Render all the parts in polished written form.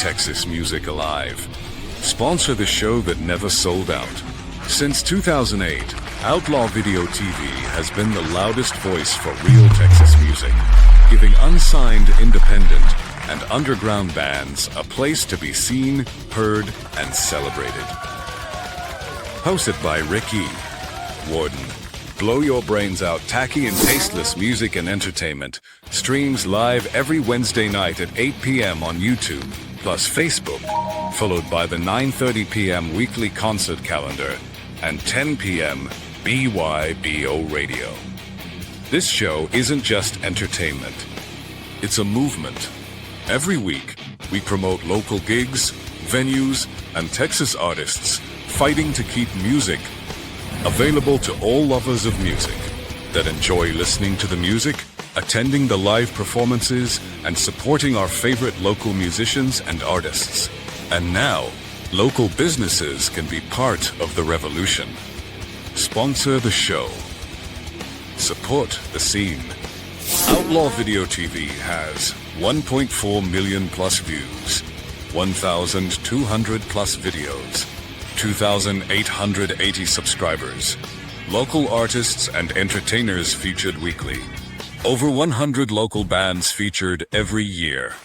Texas music alive. Sponsor the show that never sold out. Since 2008, Outlaw Video TV has been the loudest voice for real Texas music, giving unsigned, independent, and underground bands a place to be seen, heard, and celebrated. Hosted by Rick E. Warden, Blow Your Brains Out tacky and tasteless music and entertainment streams live every Wednesday night at 8 p.m. on YouTube, plus Facebook, followed by the 9:30 p.m. weekly concert calendar and 10 p.m. BYBO radio. This show isn't just entertainment. It's a movement. Every week, we promote local gigs, venues, and Texas artists fighting to keep music available to all lovers of music that enjoy listening to the music, attending the live performances, and supporting our favorite local musicians and artists. And now, local businesses can be part of the revolution. Sponsor the show. Support the scene. Outlaw Video TV has 1.4 million plus views, 1,200 plus videos, 2,880 subscribers, local artists and entertainers featured weekly, over 100 local bands featured every year.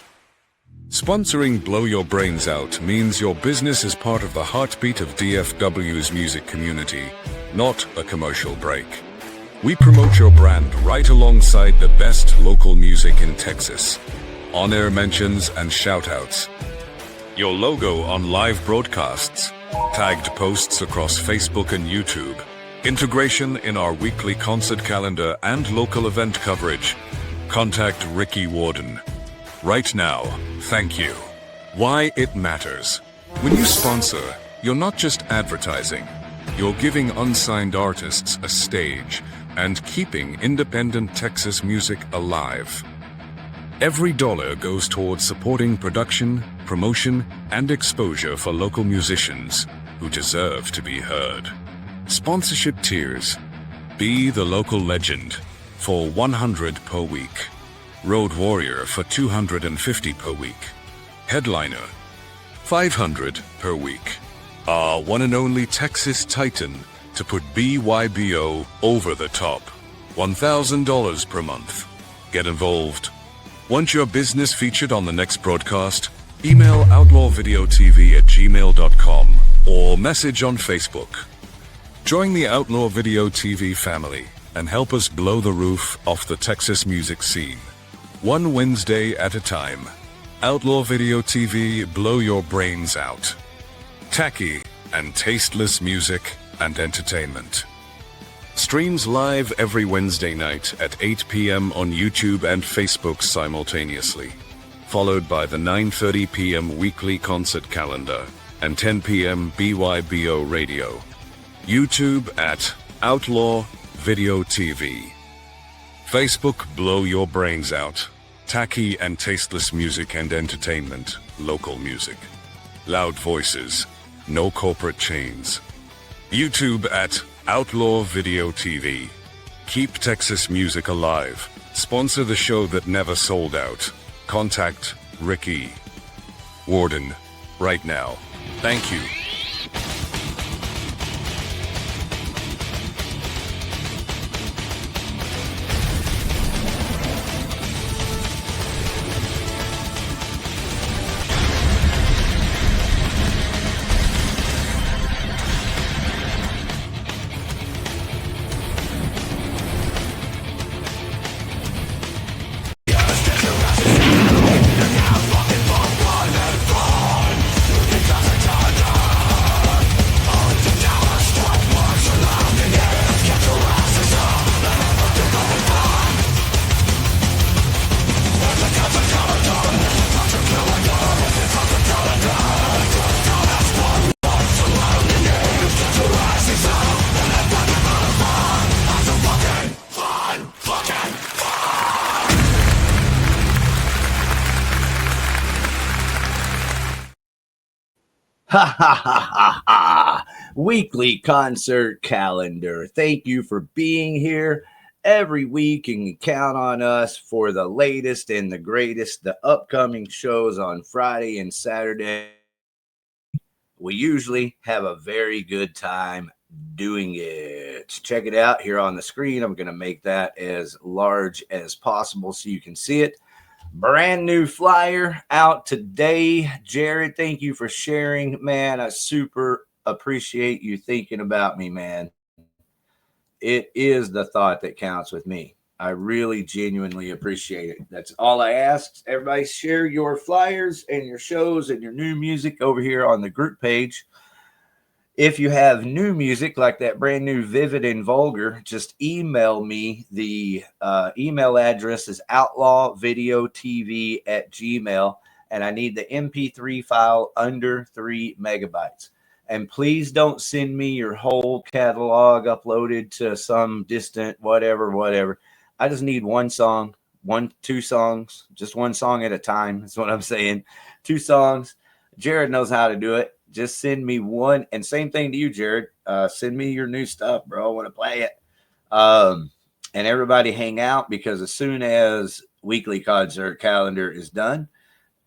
Sponsoring Blow Your Brains Out means your business is part of the heartbeat of DFW's music community, not a commercial break. We promote your brand right alongside the best local music in Texas. On-air mentions and shout-outs. Your logo on live broadcasts. Tagged posts across Facebook and YouTube. Integration in our weekly concert calendar and local event coverage. Contact Ricky Warden. Right now, thank you. Why it matters. When you sponsor, you're not just advertising. You're giving unsigned artists a stage and keeping independent Texas music alive. Every dollar goes towards supporting production, promotion, and exposure for local musicians who deserve to be heard. Sponsorship tiers. Be the local legend for $100 per week. Road Warrior for $250 per week. Headliner, $500 per week. Our one and only Texas Titan to put BYBO over the top. $1,000 per month. Get involved. Want your business featured on the next broadcast? Email outlawvideotv@gmail.com or message on Facebook. Join the Outlaw Video TV family and help us blow the roof off the Texas music scene. One Wednesday at a time. Outlaw Video TV, blow your brains out. Tacky and tasteless music and entertainment. Streams live every Wednesday night at 8 p.m. on YouTube and Facebook simultaneously, followed by the 9:30 p.m. weekly concert calendar and 10 p.m. BYBO radio. YouTube at Outlaw Video TV. Facebook, blow your brains out. Tacky and tasteless music and entertainment, local music. Loud voices, no corporate chains. YouTube at Outlaw Video TV. Keep Texas music alive. Sponsor the show that never sold out. Contact Ricky Warden right now. Thank you. Ha ha ha ha ha! Weekly concert calendar. Thank you for being here every week, and you count on us for the latest and the greatest, the upcoming shows on Friday and Saturday. We usually have a very good time doing it. Check it out here on the screen. I'm going to make that as large as possible so you can see it. Brand new flyer out today. Jared, thank you for sharing, man. I super appreciate you thinking about me, man. It is the thought that counts with me. I really genuinely appreciate it. That's all I ask. Everybody share your flyers and your shows and your new music over here on the group page. If you have new music like that brand new Vivid and Vulgar, just email me. The email address is outlawvideotv@gmail.com, and I need the MP3 file under 3 megabytes. And please don't send me your whole catalog uploaded to some distant whatever. I just need one song, 2 songs, just one song at a time. That's what I'm saying. 2 songs. Jared knows how to do it. Just send me one. And same thing to you, Jared. Send me your new stuff, bro. I want to play it. And everybody hang out, because as soon as weekly concert calendar is done,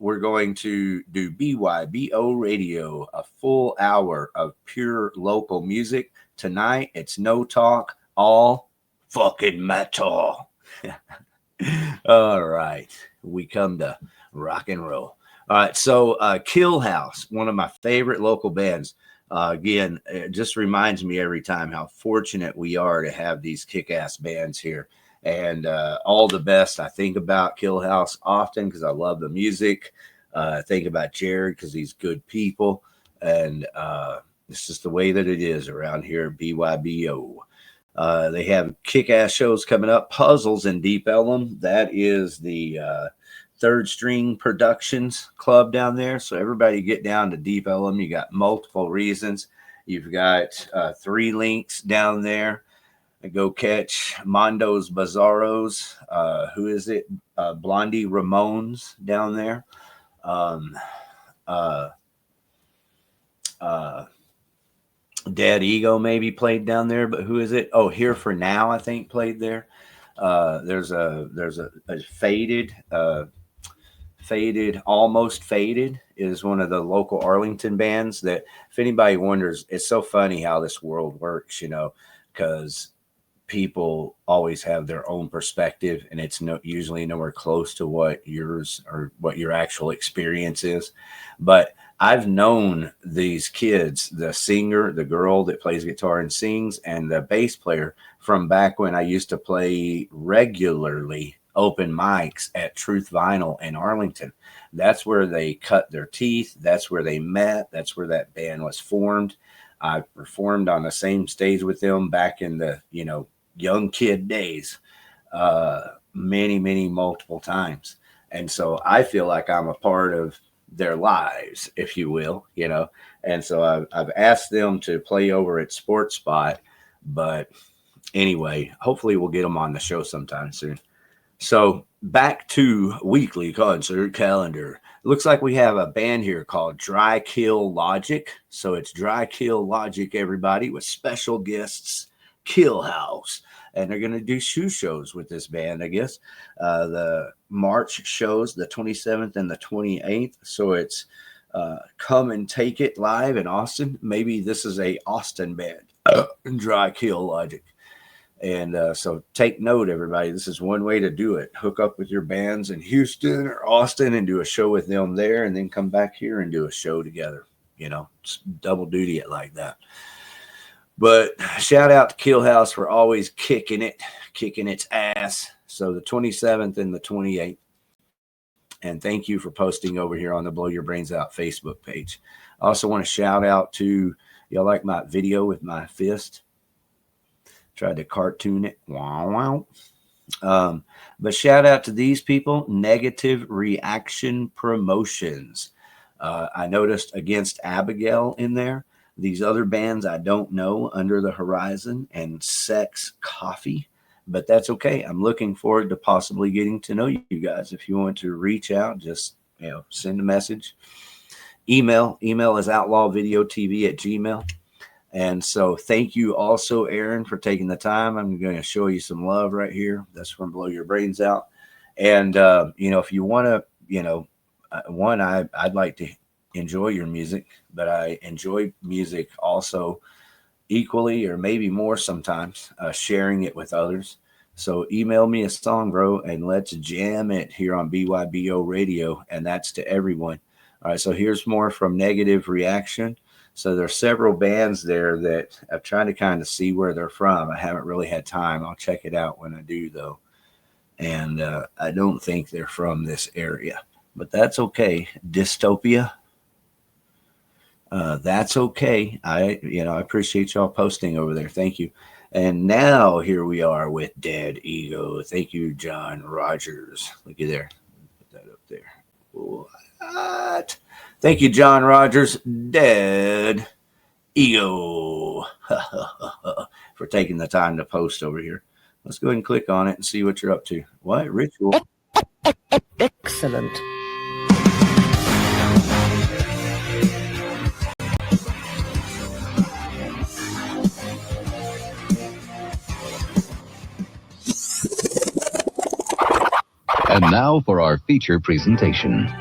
we're going to do BYBO Radio, a full hour of pure local music. Tonight, it's no talk, all fucking metal. All right. We come to rock and roll. All right. So Kill House, one of my favorite local bands. Again, it just reminds me every time how fortunate we are to have these kick-ass bands here. And all the best. I think about Kill House often because I love the music. I think about Jared because he's good people. And it's just the way that it is around here at BYBO. They have kick-ass shows coming up. Puzzles in Deep Ellum. That is the Third String Productions Club down there. So everybody get down to Deep Ellum. You got multiple reasons. You've got 3 links down there. Go catch Mondo's Bizarros. Who is it? Blondie Ramones down there. Dead Ego maybe played down there, but who is it? Oh, Here for Now, I think, played there. There's a Almost Faded is one of the local Arlington bands that, if anybody wonders, it's so funny how this world works, because people always have their own perspective, and it's usually nowhere close to what yours or what your actual experience is. But I've known these kids, the singer, the girl that plays guitar and sings, and the bass player, from back when I used to play regularly open mics at Truth Vinyl in Arlington. That's where they cut their teeth. That's where they met. That's where that band was formed. I performed on the same stage with them back in the, young kid days, many, multiple times. And so I feel like I'm a part of their lives, if you will, and so I've asked them to play over at Sports Spot, but anyway, hopefully we'll get them on the show sometime soon. So back to weekly concert calendar. Looks like we have a band here called Dry Kill Logic. So it's Dry Kill Logic, everybody, with special guests, Kill House. And they're going to do shoe shows with this band, I guess. The March shows, the 27th and the 28th. So it's Come and Take It live in Austin. Maybe this is a Austin band, Dry Kill Logic. And so take note, everybody. This is one way to do it. Hook up with your bands in Houston or Austin and do a show with them there, and then come back here and do a show together. Just double duty it like that. But shout out to Kill House for always kicking its ass. So the 27th and the 28th. And thank you for posting over here on the Blow Your Brains Out Facebook page. I also want to shout out to, y'all like my video with my fist? Tried to cartoon it. Wow. But shout out to these people, Negative Reaction Promotions. I noticed Against Abigail in there. These other bands I don't know, Under the Horizon and Sex Coffee, but that's okay. I'm looking forward to possibly getting to know you guys. If you want to reach out, just send a message. Email is outlawvideotv@gmail.com. And so thank you also, Aaron, for taking the time. I'm going to show you some love right here. That's from Blow Your Brains Out. And, if you want to, one, I'd like to enjoy your music, but I enjoy music also equally or maybe more sometimes, sharing it with others. So email me a song, bro, and let's jam it here on BYBO Radio. And that's to everyone. All right. So here's more from Negative Reaction. So there's several bands there that I'm trying to kind of see where they're from. I haven't really had time. I'll check it out when I do, though. And I don't think they're from this area, but that's okay. Dystopia. That's okay. I appreciate y'all posting over there. Thank you. And now here we are with Dead Ego. Thank you, John Rogers. Look at there. Put that up there. What? Thank you, John Rogers. Dead Ego. For taking the time to post over here. Let's go ahead and click on it and see what you're up to. What? Ritual? Excellent. And now for our feature presentation.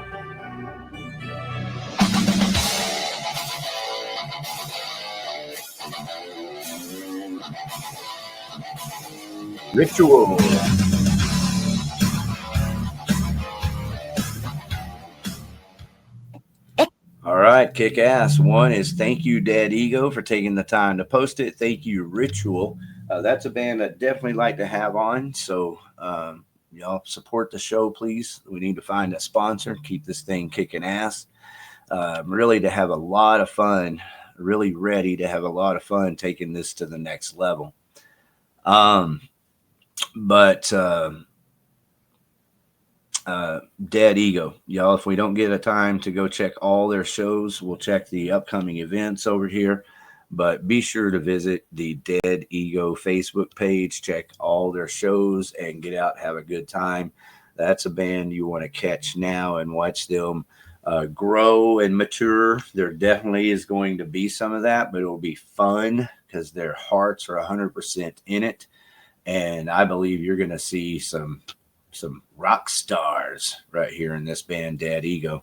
Ritual. All right, kick ass. One is thank you, Dead Ego, for taking the time to post it. Thank you, Ritual. That's a band I'd definitely like to have on. So, y'all support the show, please. We need to find a sponsor, keep this thing kicking ass. Really to have a lot of fun, really ready to have a lot of fun taking this to the next level. Dead Ego, y'all, if we don't get a time to go check all their shows, we'll check the upcoming events over here. But be sure to visit the Dead Ego Facebook page, check all their shows, and get out, have a good time. That's a band you want to catch now and watch them grow and mature. There definitely is going to be some of that, but it will be fun because their hearts are 100% in it. And I believe you're going to see some rock stars right here in this band, Dead Ego.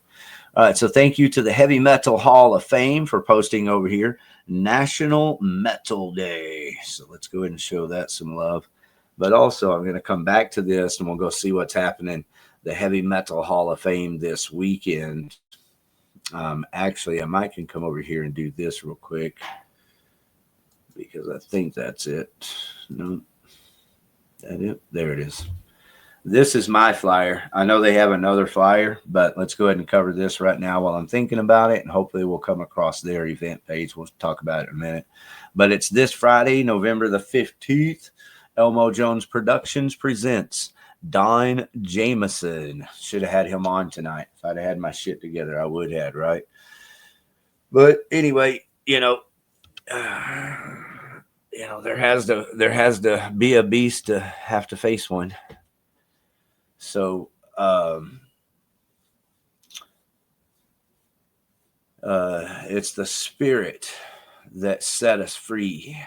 All right, so thank you to the Heavy Metal Hall of Fame for posting over here. National Metal Day. So let's go ahead and show that some love. But also, I'm going to come back to this and we'll go see what's happening. The Heavy Metal Hall of Fame this weekend. Actually, I might can come over here and do this real quick because I think that's it. No, that it? There it is. This is my flyer. I know they have another flyer, but let's go ahead and cover this right now while I'm thinking about it, and hopefully we'll come across their event page. We'll talk about it in a minute. But it's this Friday, November the 15th. Elmo Jones Productions presents Don Jameson. Should have had him on tonight. If I'd have had my shit together, I would have, right? But anyway, there has to be a beast to have to face one. So, it's the spirit that set us free.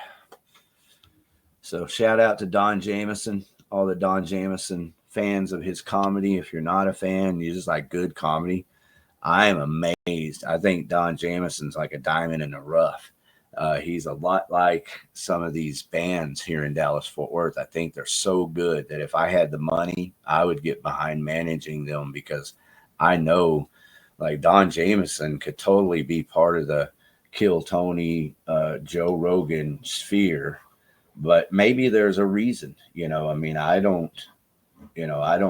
So shout out to Don Jameson, all the Don Jameson fans of his comedy. If you're not a fan, you just like good comedy. I am amazed. I think Don Jameson's like a diamond in the rough. He's a lot like some of these bands here in Dallas-Fort Worth. I think they're so good that if I had the money, I would get behind managing them because I know like Don Jameson could totally be part of the Kill Tony, Joe Rogan sphere, but maybe there's a reason, I don't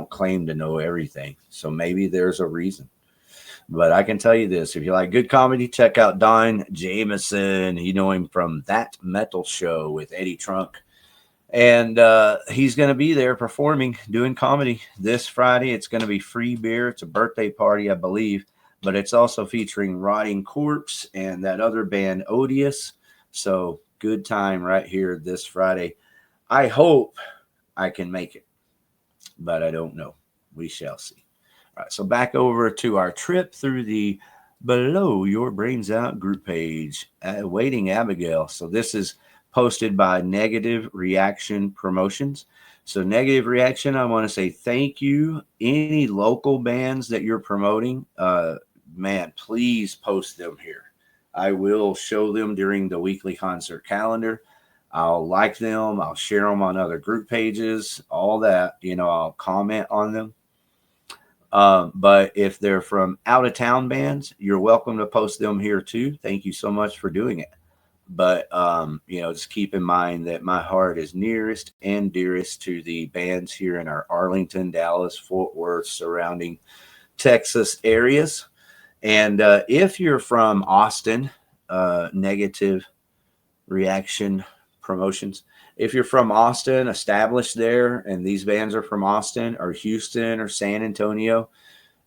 claim to know everything. So maybe there's a reason. But I can tell you this, if you like good comedy, check out Don Jameson. You know him from That Metal Show with Eddie Trunk. And he's going to be there performing, doing comedy this Friday. It's going to be free beer. It's a birthday party, I believe. But it's also featuring Rotting Corpse and that other band, Odious. So good time right here this Friday. I hope I can make it, but I don't know. We shall see. All right, so back over to our trip through the below your brains out group page, Waiting Abigail. So this is posted by Negative Reaction Promotions. So Negative Reaction, I want to say thank you. Any local bands that you're promoting, man, please post them here. I will show them during the weekly concert calendar. I'll like them. I'll share them on other group pages, all that. I'll comment on them. But if they're from out of town bands, you're welcome to post them here too. Thank you so much for doing it. But, just keep in mind that my heart is nearest and dearest to the bands here in our Arlington, Dallas, Fort Worth, surrounding Texas areas. And if you're from Austin, Negative Reaction Promotions, if you're from Austin, established there, and these bands are from Austin or Houston or San Antonio,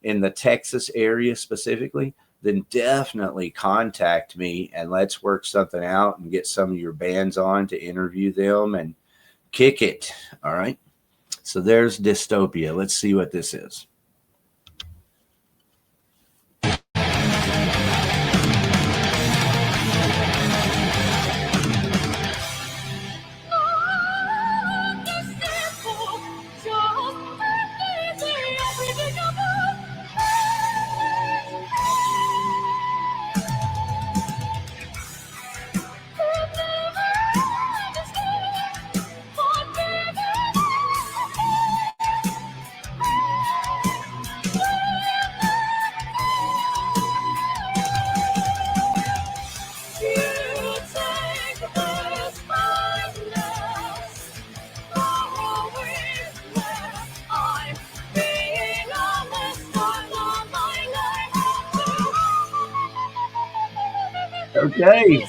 in the Texas area specifically, then definitely contact me and let's work something out and get some of your bands on to interview them and kick it. All right. So there's Dystopia. Let's see what this is. Okay.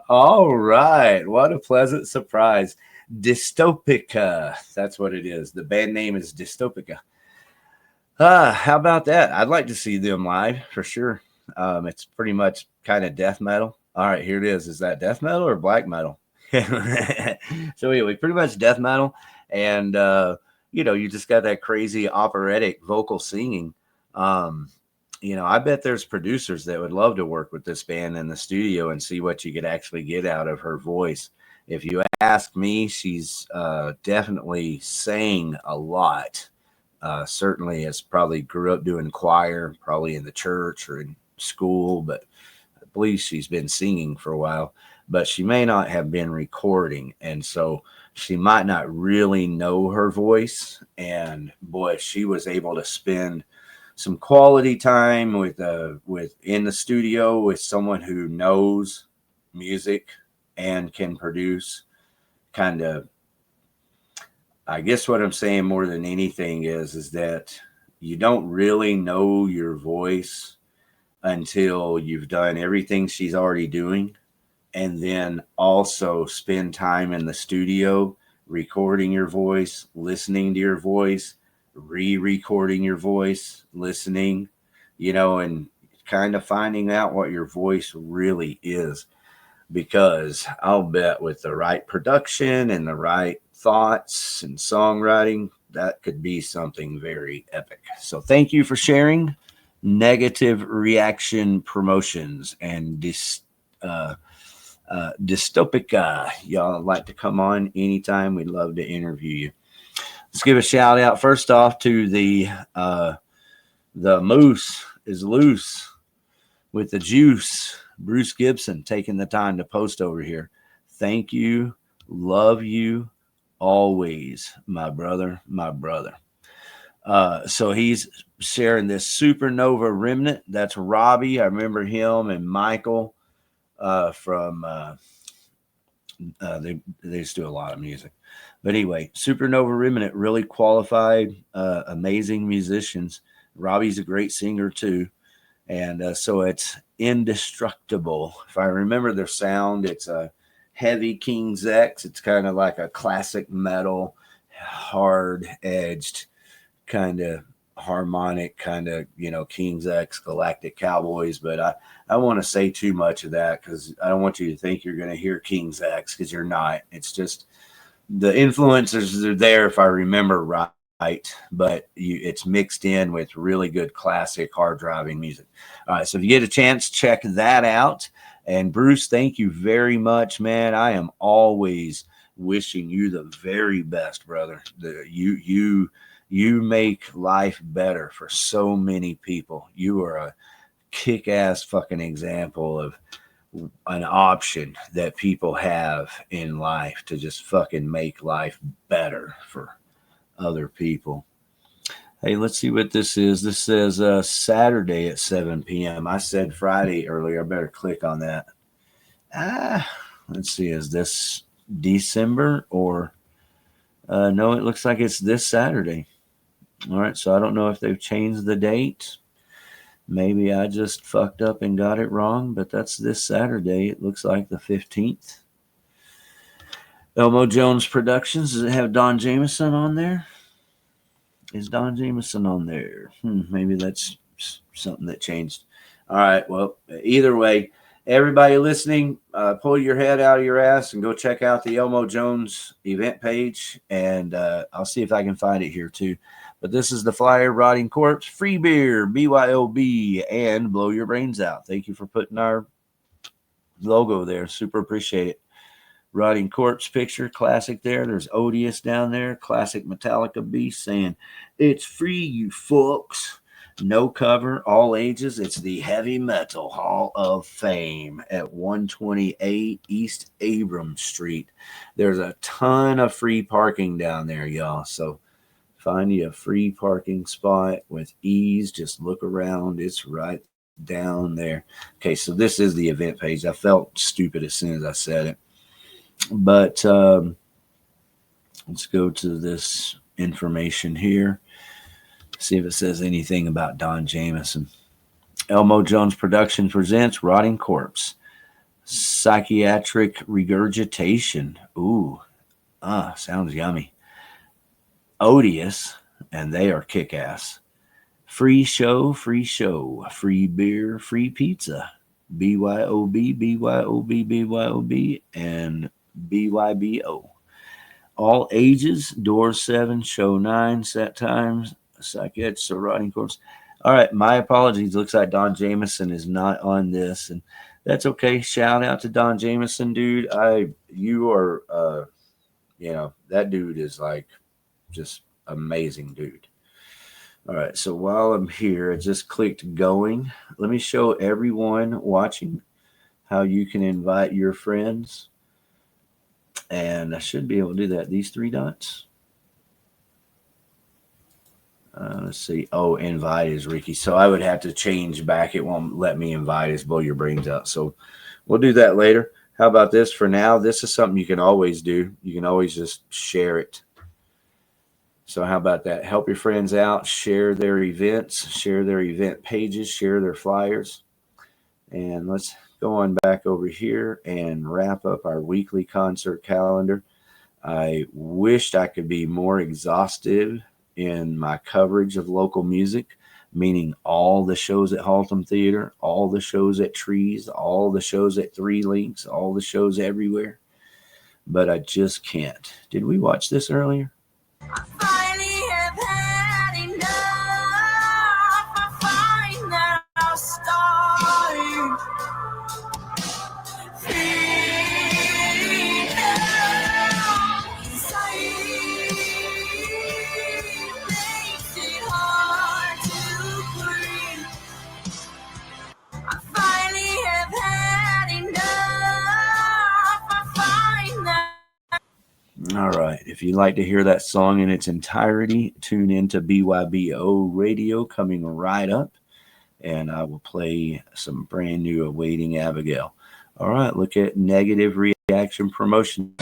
All right. What a pleasant surprise. Dystopica. That's what it is. The band name is Dystopica. How about that? I'd like to see them live for sure. It's pretty much kind of death metal. All right, here it is. Is that death metal or black metal? So anyway, pretty much death metal. And, you just got that crazy operatic vocal singing. I bet there's producers that would love to work with this band in the studio and see what you could actually get out of her voice. If you ask me, she's definitely sang a lot. Certainly has probably grew up doing choir, probably in the church or in school, but I believe she's been singing for a while, but she may not have been recording. And so she might not really know her voice. And boy, she was able to spend some quality time with in the studio with someone who knows music and can produce. Kind of, I guess what I'm saying more than anything is that you don't really know your voice until you've done everything she's already doing, and then also spend time in the studio recording your voice, listening to your voice, re-recording your voice, listening, and kind of finding out what your voice really is. Because I'll bet with the right production and the right thoughts and songwriting, that could be something very epic. So thank you for sharing. Negative Reaction Promotions and Dystopica. Y'all like to come on anytime. We'd love to interview you. Let's give a shout out first off to the Moose is Loose with the Juice. Bruce Gibson taking the time to post over here. Thank you. Love you. always my brother, my brother. So he's sharing this Supernova Remnant. That's Robbie. I remember him and Michael from they just do a lot of music. But anyway, Supernova Remnant, really qualified, amazing musicians. Robbie's a great singer too. And so it's Indestructible. If I remember their sound, it's a heavy King's X. It's kind of like a classic metal, hard edged, kind of harmonic, kind of, King's X, Galactic Cowboys. But I want to say too much of that because I don't want you to think you're going to hear King's X, because you're not. It's just the influences are there, if I remember right. But it's mixed in with really good classic hard driving music. All right, so if you get a chance, check that out. And Bruce, thank you very much, man. I am always wishing you the very best, brother. You make life better for so many people. You are a kick-ass fucking example of an option that people have in life to just fucking make life better for other people. Hey, let's see what this is. This says Saturday at 7 p.m. I said Friday earlier. I better click on that. Let's see. Is this December or no, it looks like it's this Saturday. All right. So I don't know if they've changed the date. Maybe I just fucked up and got it wrong, but that's this Saturday. It looks like the 15th. Elmo Jones Productions. Does it have Don Jameson on there? Is Don Jameson on there? Maybe that's something that changed. All right. Well, either way, everybody listening, pull your head out of your ass and go check out the Elmo Jones event page. And I'll see if I can find it here too. But this is the flyer: Rotting Corpse, free beer, BYOB, and Blow Your Brains Out. Thank you for putting our logo there. Super appreciate it. Rotting Corpse picture, classic there. There's Odious down there, classic Metallica Beast saying, "It's free, you fucks." No cover, all ages. It's the Heavy Metal Hall of Fame at 128 East Abram Street. There's a ton of free parking down there, y'all. So find you a free parking spot with ease. Just look around. It's right down there. Okay, so this is the event page. I felt stupid as soon as I said it. But let's go to this information here. See if it says anything about Don Jameson. Elmo Jones Productions presents Rotting Corpse, Psychiatric Regurgitation. Ooh, sounds yummy. Odious, and they are kick-ass. Free show, free beer, free pizza. BYOB, BYOB, BYOB, and BYBO. All ages, door 7, show 9, set times, psychiatric, so Rotting Corpse. All right, my apologies. Looks like Don Jameson is not on this, and that's okay. Shout out to Don Jameson, dude. You are, that dude is like just amazing, dude. All right, so while I'm here, I just clicked going. Let me show everyone watching how you can invite your friends. And I should be able to do that. These 3 dots. Let's see. Oh, invite is Ricky. So I would have to change back. It won't let me invite us. Blow your brains out. So we'll do that later. How about this for now? This is something you can always do. You can always just share it. So how about that? Help your friends out. Share their events. Share their event pages. Share their flyers. And let's go on back over here and wrap up our weekly concert calendar. I wished I could be more exhaustive in my coverage of local music, meaning all the shows at Haltom Theater, all the shows at Trees, all the shows at Three Links, all the shows everywhere. But I just can't. Did we watch this earlier? All right. if you'd like to hear that song in its entirety, tune into BYBO Radio coming right up, and I will play some brand new Awaiting Abigail. All right, look at Negative Reaction Promotion.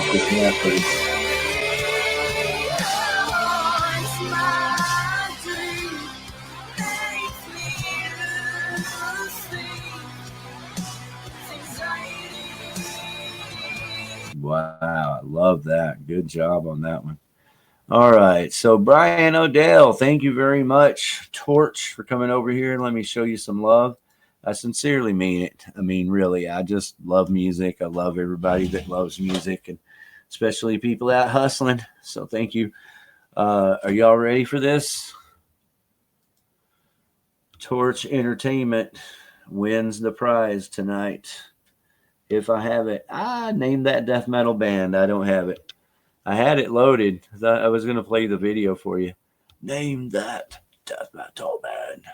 Wow, I love that. Good job on that one. All right, so Brian Odell, thank you very much, Torch, for coming over here and let me show you some love. I sincerely mean it. I mean, really, I just love music. I love everybody that loves music, and especially people out hustling. So thank you. Are y'all ready for this? Torch Entertainment wins the prize tonight. If I have it, name that death metal band. I don't have it. I had it loaded. I was going to play the video for you. Name that death metal band.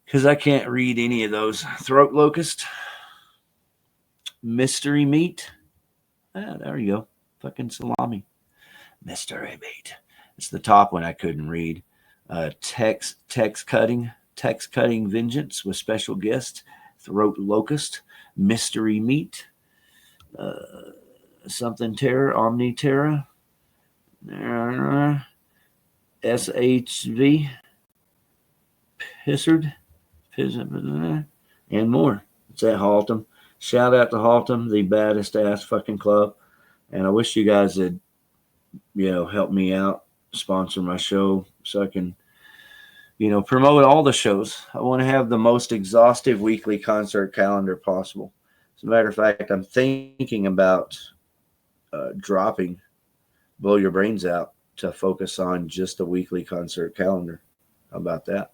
Because I can't read any of those. Throat Locust. Mystery Meat. There you go. Fucking salami. Mystery Meat. It's the top one I couldn't read. Text Cutting Vengeance with special guest. Throat Locust. Mystery Meat. Something Terror. Omni Terror. SHV. Pissard. And more. It's at Haltom. Shout out to Haltom, the baddest ass fucking club. And I wish you guys had, help me out, sponsor my show so I can, promote all the shows. I want to have the most exhaustive weekly concert calendar possible. As a matter of fact, I'm thinking about dropping Blow Your Brains Out to focus on just a weekly concert calendar. How about that?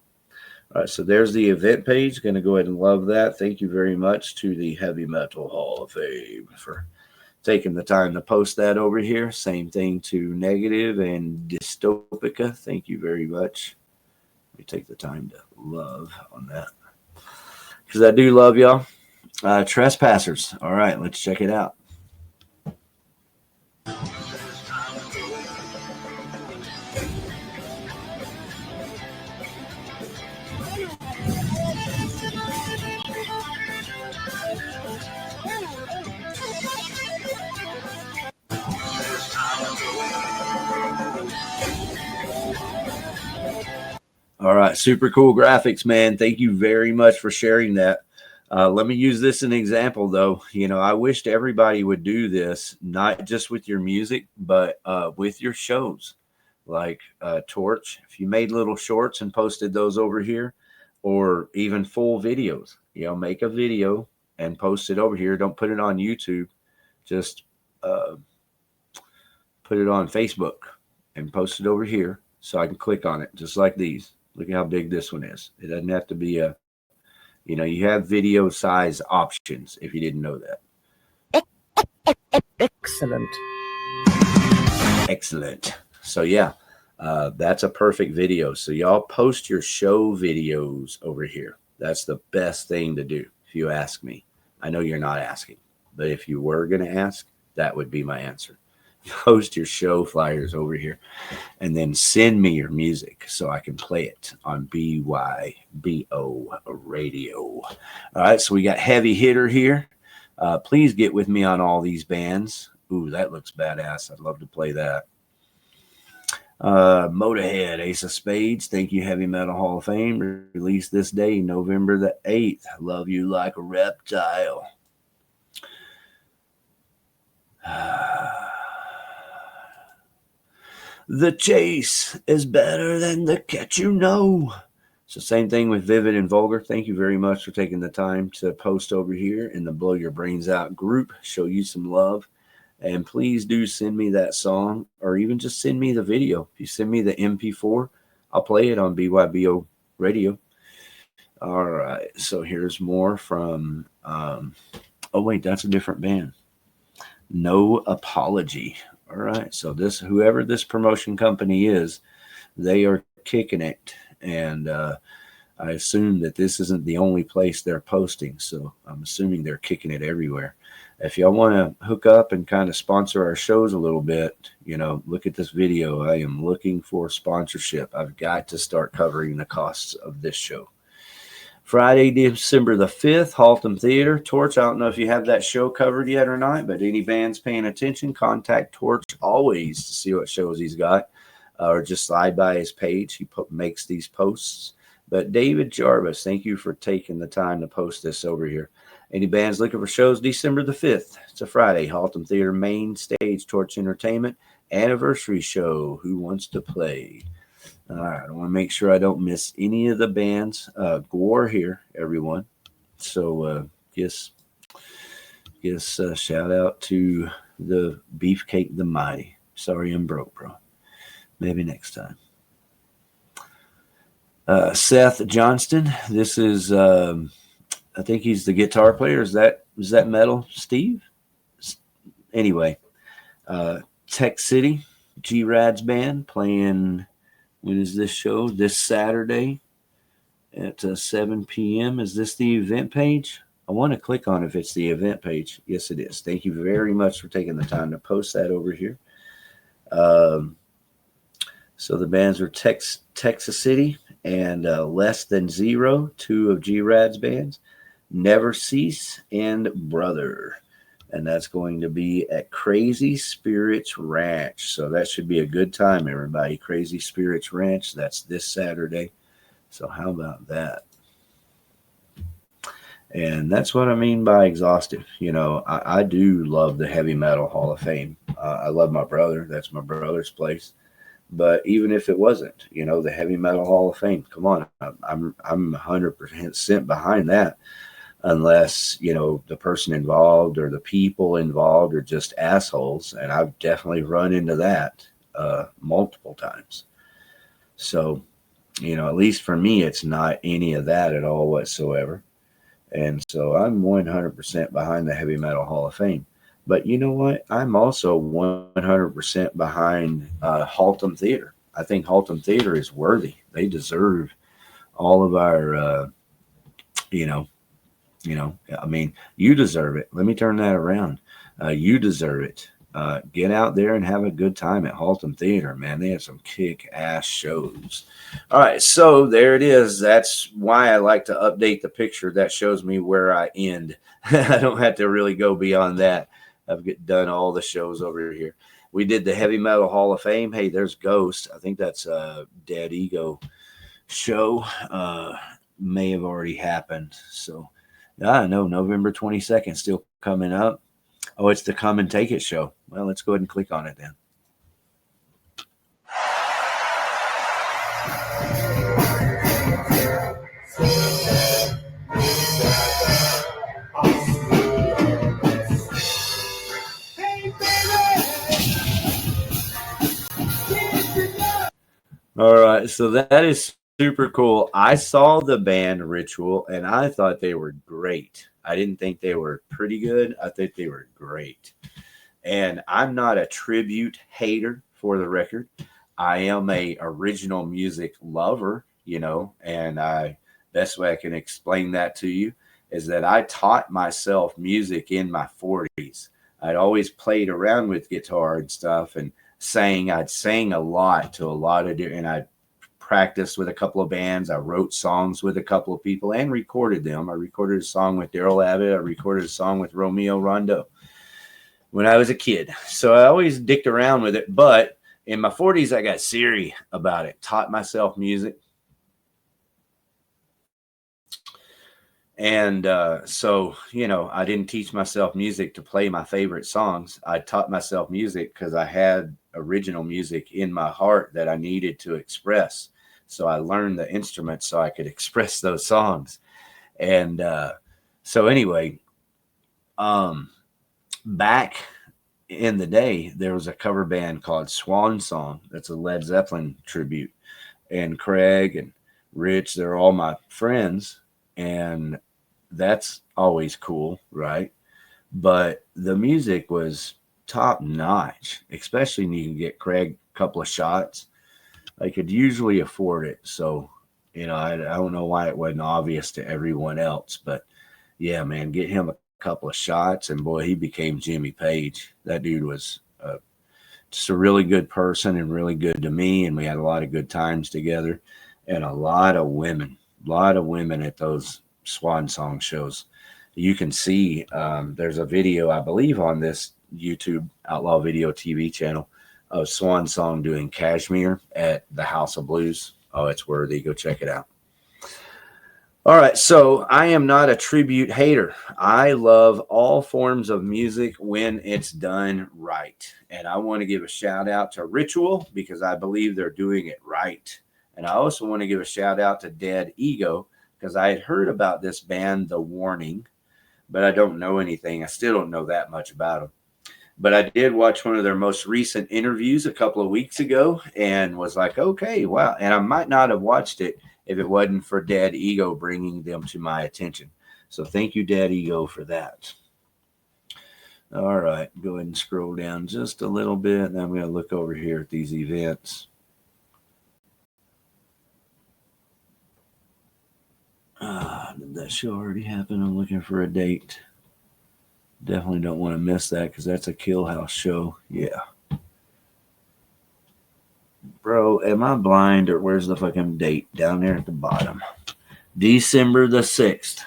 All right, so there's the event page. Going to go ahead and love that. Thank you very much to the Heavy Metal Hall of Fame for taking the time to post that over here. Same thing to Negative and Dystopica. Thank you very much. Let me take the time to love on that because I do love y'all. Trespassers. All right, let's check it out. All right, super cool graphics, man. Thank you very much for sharing that. Let me use this as an example, though. I wished everybody would do this, not just with your music, but with your shows. Like Torch, if you made little shorts and posted those over here, or even full videos, make a video and post it over here. Don't put it on YouTube. Just put it on Facebook and post it over here so I can click on it, just like these. Look at how big this one is. It doesn't have to be you have video size options if you didn't know that. Excellent. Excellent. So yeah, that's a perfect video. So y'all post your show videos over here. That's the best thing to do if you ask me. I know you're not asking, but if you were going to ask, that would be my answer. Post your show flyers over here and then send me your music so I can play it on BYBO Radio. All right, so we got Heavy Hitter here. Please get with me on all these bands. Ooh, that looks badass. I'd love to play that. Motorhead, Ace of Spades. Thank you, Heavy Metal Hall of Fame. Released this day, November the 8th. Love You Like a Reptile. The chase is better than the catch, So same thing with Vivid and Vulgar. Thank you very much for taking the time to post over here in the Blow Your Brains Out group. Show you some love. And please do send me that song or even just send me the video. If you send me the MP4, I'll play it on BYBO Radio. All right. So here's more from, oh, wait, that's a different band. No Apology. All right. So whoever this promotion company is, they are kicking it. And I assume that this isn't the only place they're posting. So I'm assuming they're kicking it everywhere. if y'all want to hook up and kind of sponsor our shows a little bit, look at this video. I am looking for sponsorship. I've got to start covering the costs of this show. Friday, December the 5th, Haltom Theater. Torch, I don't know if you have that show covered yet or not, but any bands paying attention, contact Torch always to see what shows he's got, or just slide by his page. He makes these posts. But David Jarvis, thank you for taking the time to post this over here. Any bands looking for shows December the 5th? It's a Friday, Haltom Theater main stage, Torch Entertainment, anniversary show. Who wants to play? All right, I want to make sure I don't miss any of the bands. Gore here, everyone. So shout out to the Beefcake the Mighty. Sorry I'm broke, bro. Maybe next time. Seth Johnston. This is I think he's the guitar player. Is that metal, Steve? Anyway, Tech City, G-Rad's band playing. When is this show? This Saturday at 7 p.m. Is this the event page? I want to click on if it's the event page. Yes, it is. Thank you very much for taking the time to post that over here. So the bands are Texas City and Less Than Zero, two of G-Rad's bands, Never Cease, and Brother. And that's going to be at Crazy Spirits Ranch. So that should be a good time, everybody. Crazy Spirits Ranch. That's this Saturday. So how about that? And that's what I mean by exhaustive. I do love the Heavy Metal Hall of Fame. I love my brother. That's my brother's place. But even if it wasn't, the Heavy Metal Hall of Fame, come on. I'm 100% behind that. Unless, the person involved or the people involved are just assholes. And I've definitely run into that multiple times. So, at least for me, it's not any of that at all whatsoever. And so I'm 100% behind the Heavy Metal Hall of Fame. But you know what? I'm also 100% behind Haltom Theater. I think Haltom Theater is worthy. They deserve all of our, you deserve it. Let me turn that around. You deserve it. Get out there and have a good time at Haltom Theater, man. They have some kick-ass shows. All right, so there it is. That's why I like to update the picture. That shows me where I end. I don't have to really go beyond that. I've done all the shows over here. We did the Heavy Metal Hall of Fame. Hey, there's Ghost. I think that's a Dead Ego show. May have already happened. So, I know November 22nd still coming up. Oh, it's the Come and Take It show. Well, let's go ahead and click on it then. All right, so that is super cool. I saw the band Ritual, and I thought they were great. I didn't think they were pretty good. I think they were great. And I'm not a tribute hater, for the record. I am a original music lover, and best way I can explain that to you is that I taught myself music in my 40s. I'd always played around with guitar and stuff and sang. I'd sang a lot to a lot of different, and I practiced with a couple of bands. I wrote songs with a couple of people and recorded them. I recorded a song with Daryl Abbott. I recorded a song with Romeo Rondo when I was a kid. So I always dicked around with it. But in my 40s, I got serious about it. Taught myself music. And so, I didn't teach myself music to play my favorite songs. I taught myself music because I had original music in my heart that I needed to express. So I learned the instruments so I could express those songs. And so anyway, back in the day, there was a cover band called Swan Song. That's a Led Zeppelin tribute. And Craig and Rich, they're all my friends. And that's always cool, right? But the music was top notch, especially when you can get Craig a couple of shots. I could usually afford it. So, I don't know why it wasn't obvious to everyone else. But, yeah, man, get him a couple of shots, and boy, he became Jimmy Page. That dude was just a really good person and really good to me, and we had a lot of good times together, and a lot of women at those Swan Song shows. You can see there's a video, I believe, on this YouTube Outlaw Video TV channel of Swan Song doing Kashmir at the House of Blues. Oh, it's worthy. Go check it out. All right, so I am not a tribute hater. I love all forms of music when it's done right. And I want to give a shout out to Ritual because I believe they're doing it right. And I also want to give a shout out to Dead Ego because I had heard about this band, The Warning, but I don't know anything. I still don't know that much about them. But I did watch one of their most recent interviews a couple of weeks ago and was like, okay, wow. And I might not have watched it if it wasn't for Dead Ego bringing them to my attention. So thank you, Dead Ego, for that. All right, go ahead and scroll down just a little bit. And I'm going to look over here at these events. Did that show already happen? I'm looking for a date. Definitely don't want to miss that because that's a Kill House show. Yeah. Bro, am I blind or where's the fucking date? Down there at the bottom. December the 6th.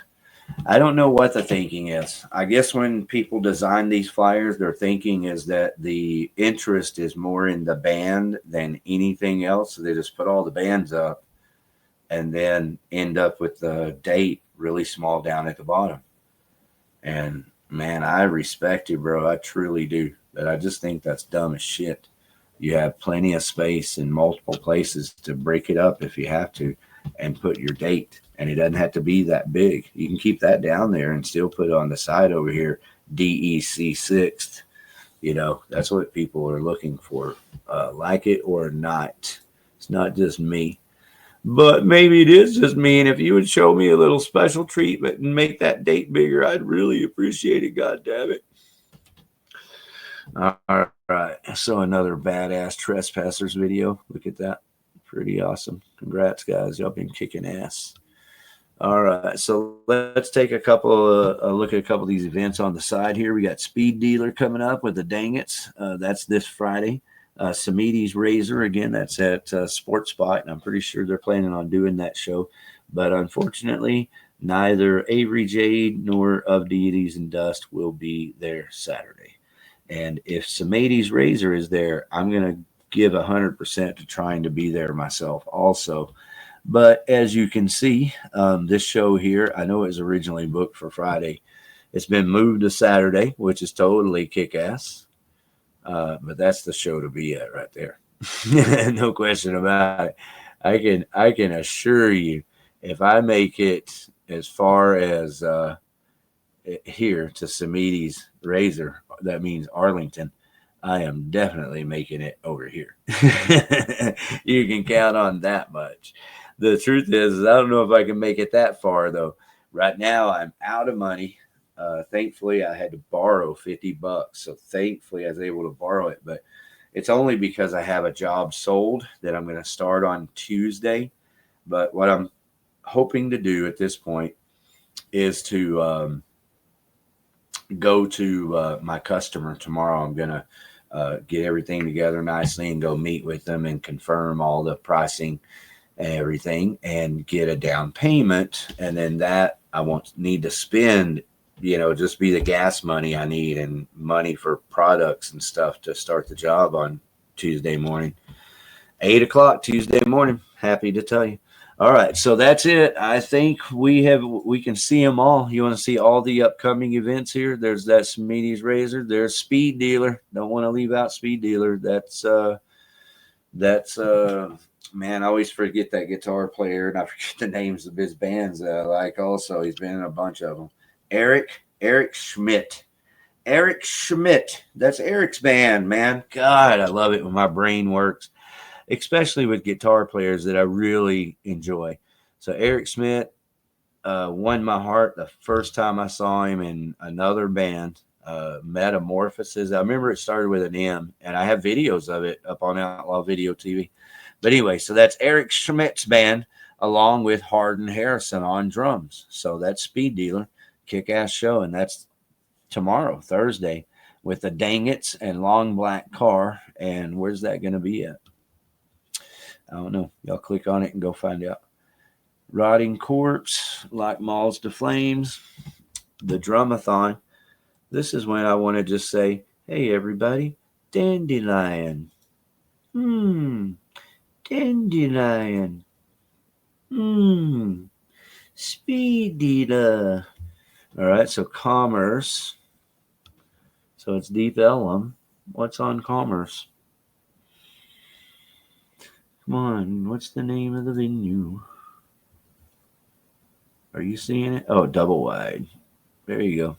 I don't know what the thinking is. I guess when people design these flyers, their thinking is that the interest is more in the band than anything else. So they just put all the bands up and then end up with the date really small down at the bottom. And man, I respect you, bro. I truly do. But I just think that's dumb as shit. You have plenty of space in multiple places to break it up if you have to and put your date. And it doesn't have to be that big. You can keep that down there and still put it on the side over here, DEC 6th. You know, that's what people are looking for. Like it or not. It's not just me. But maybe it is just me. And if you would show me a little special treatment and make that date bigger, I'd really appreciate it. God damn it. All right. So another badass Trespassers video. Look at that. Pretty awesome. Congrats, guys. Y'all been kicking ass. All right. So let's take a look at a couple of these events on the side here. We got Speed Dealer coming up with the Dang It's. That's this Friday. Samidi's Razor, again, that's at Sports Spot, and I'm pretty sure they're planning on doing that show. But unfortunately, neither Avery Jade nor Of Deities and Dust will be there Saturday. And if Samidi's Razor is there, I'm going to give 100% to trying to be there myself also. But as you can see, this show here, I know it was originally booked for Friday. It's been moved to Saturday, which is totally kick-ass. But that's the show to be at right there. No question about it. I can assure you, if I make it as far as here to Samidi's Razor, that means Arlington, I am definitely making it over here. You can count on that much. The truth is I don't know if I can make it that far, though. Right now, I'm out of money. Thankfully, I had to borrow $50. So thankfully, I was able to borrow it. But it's only because I have a job sold that I'm going to start on Tuesday. But what I'm hoping to do at this point is to go to my customer tomorrow. I'm going to get everything together nicely and go meet with them and confirm all the pricing and everything and get a down payment. And then that I won't need to spend, just be the gas money I need and money for products and stuff to start the job on Tuesday morning. 8 o'clock Tuesday morning. Happy to tell you. All right, so that's it. I think we can see them all. You want to see all the upcoming events here? There's that Samidi's Razor. There's Speed Dealer. Don't want to leave out Speed Dealer. That's man, I always forget that guitar player, and I forget the names of his bands that I like also. He's been in a bunch of them. Eric Schmidt. Eric Schmidt. That's Eric's band, man. God, I love it when my brain works, especially with guitar players that I really enjoy. So Eric Schmidt won my heart the first time I saw him in another band, Metamorphosis. I remember it started with an M, and I have videos of it up on Outlaw Video TV. But anyway, so that's Eric Schmidt's band along with Hardin Harrison on drums. So that's Speed Dealer. Kick-ass show, and that's tomorrow, Thursday, with the Dang It's and Long Black Car. And where's that going to be at? I don't know. Y'all click on it and go find out. Rotting Corpse, Like Malls to Flames, the Drumathon. This is when I want to just say, hey, everybody, Dandelion. Dandelion. Speed Dealer. All right, so Commerce. So it's Deep Ellum. What's on Commerce? Come on, what's the name of the venue? Are you seeing it? Oh, Double Wide. There you go.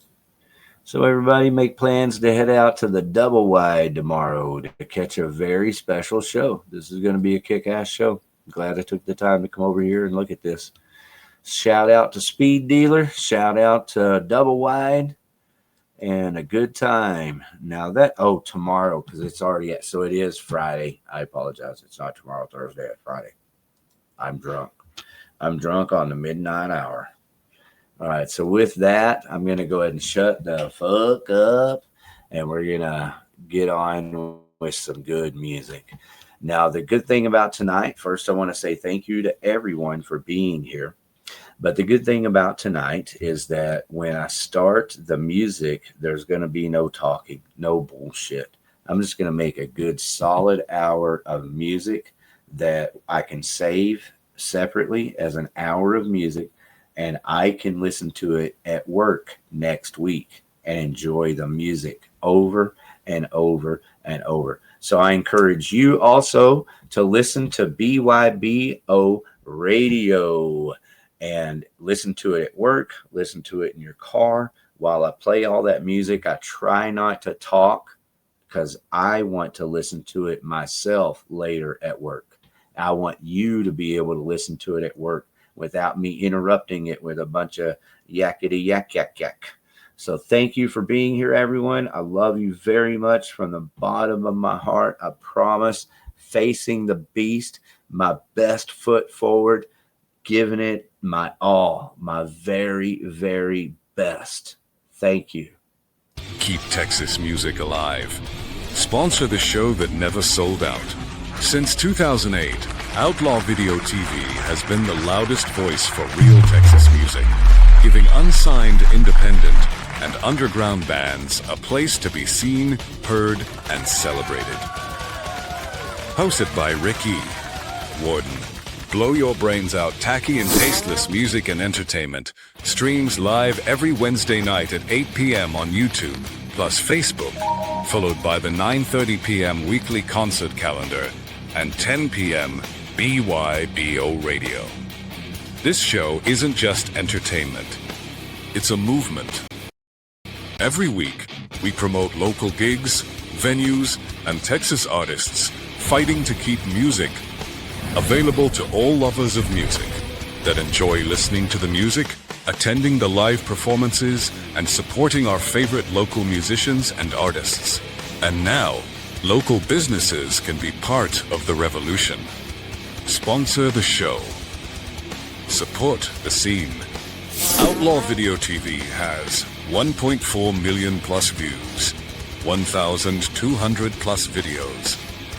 So everybody make plans to head out to the Double Wide tomorrow to catch a very special show. This is going to be a kick-ass show. I'm glad I took the time to come over here and look at this. Shout out to Speed Dealer. Shout out to Double Wide. And a good time. Now tomorrow, because it's already so it is Friday. I apologize. It's not tomorrow, Thursday, it's Friday. I'm drunk. I'm drunk on the midnight hour. All right, so with that, I'm going to go ahead and shut the fuck up, and we're going to get on with some good music. Now, the good thing about tonight, first I want to say thank you to everyone for being here. But the good thing about tonight is that when I start the music, there's going to be no talking, no bullshit. I'm just going to make a good solid hour of music that I can save separately as an hour of music, and I can listen to it at work next week and enjoy the music over and over and over. So I encourage you also to listen to BYBO Radio and listen to it at work, listen to it in your car. While I play all that music, I try not to talk because I want to listen to it myself later at work. I want you to be able to listen to it at work without me interrupting it with a bunch of yakety yak yak yak. So thank you for being here, everyone. I love you very much from the bottom of my heart. I promise, facing the beast, my best foot forward, giving it my all, my very, very best. Thank you. Keep Texas music alive. Sponsor the show that never sold out. Since 2008, Outlaw Video TV has been the loudest voice for real Texas music, giving unsigned independent and underground bands a place to be seen, heard, and celebrated. Hosted by Ricky Warden. Blow your brains out tacky and tasteless music and entertainment streams live every Wednesday night at 8 p.m. on YouTube, plus Facebook, followed by the 9:30 p.m. weekly concert calendar and 10 p.m. BYBO Radio. This show isn't just entertainment. It's a movement. Every week, we promote local gigs, venues, and Texas artists fighting to keep music available to all lovers of music that enjoy listening to the music, attending the live performances, and supporting our favorite local musicians and artists. And now, local businesses can be part of the revolution. Sponsor the show. Support the scene. Outlaw Video TV has 1.4 million plus views, 1,200 plus videos,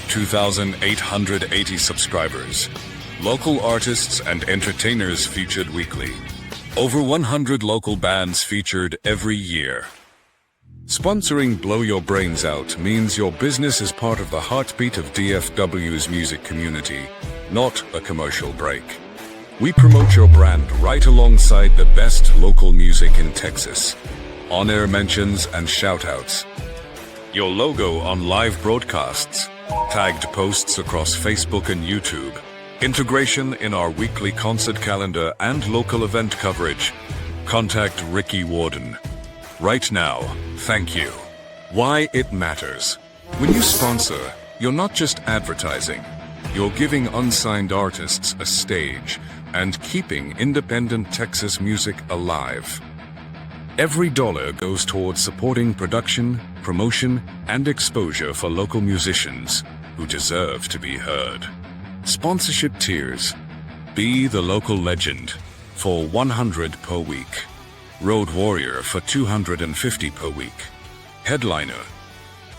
2,880 subscribers, local artists and entertainers featured weekly, over 100 local bands featured every year. Sponsoring Blow Your Brains Out means your business is part of the heartbeat of DFW's music community, not a commercial break. We promote your brand right alongside the best local music in Texas. On-air mentions and shout-outs. Your logo on live broadcasts. Tagged posts across Facebook and YouTube. Integration in our weekly concert calendar and local event coverage. Contact Ricky Warden. Right now, thank you. Why it matters. When you sponsor, you're not just advertising. You're giving unsigned artists a stage and keeping independent Texas music alive. Every dollar goes towards supporting production, promotion, and exposure for local musicians who deserve to be heard. Sponsorship tiers. Be the local legend for $100 per week. Road Warrior for $250 per week. Headliner,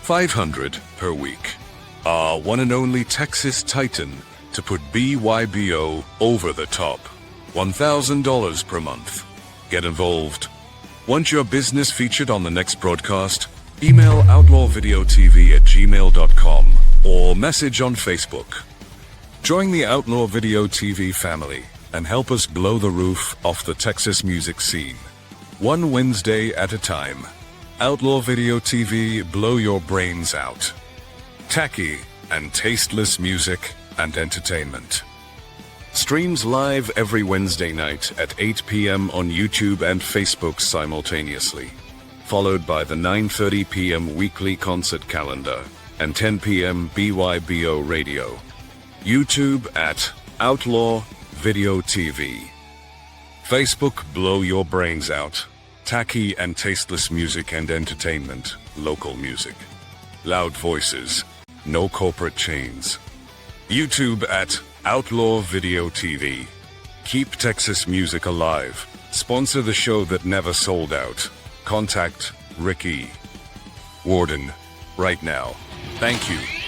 $500 per week. Our one and only Texas Titan to put BYBO over the top. $1,000 per month. Get involved. Want your business featured on the next broadcast? Email outlawvideotv@gmail.com or message on Facebook. Join the Outlaw Video TV family and help us blow the roof off the Texas music scene. One Wednesday at a time. Outlaw Video TV, blow your brains out. Tacky and tasteless music and entertainment. Streams live every Wednesday night at 8 p.m. on YouTube and Facebook simultaneously, followed by the 9:30 p.m. weekly concert calendar and 10 p.m. BYBO radio. YouTube at Outlaw Video TV. Facebook, blow your brains out. Tacky and tasteless music and entertainment, local music. Loud voices, no corporate chains. YouTube at Outlaw Video TV. Keep Texas music alive. Sponsor the show that never sold out. Contact Ricky Warden right now. Thank you.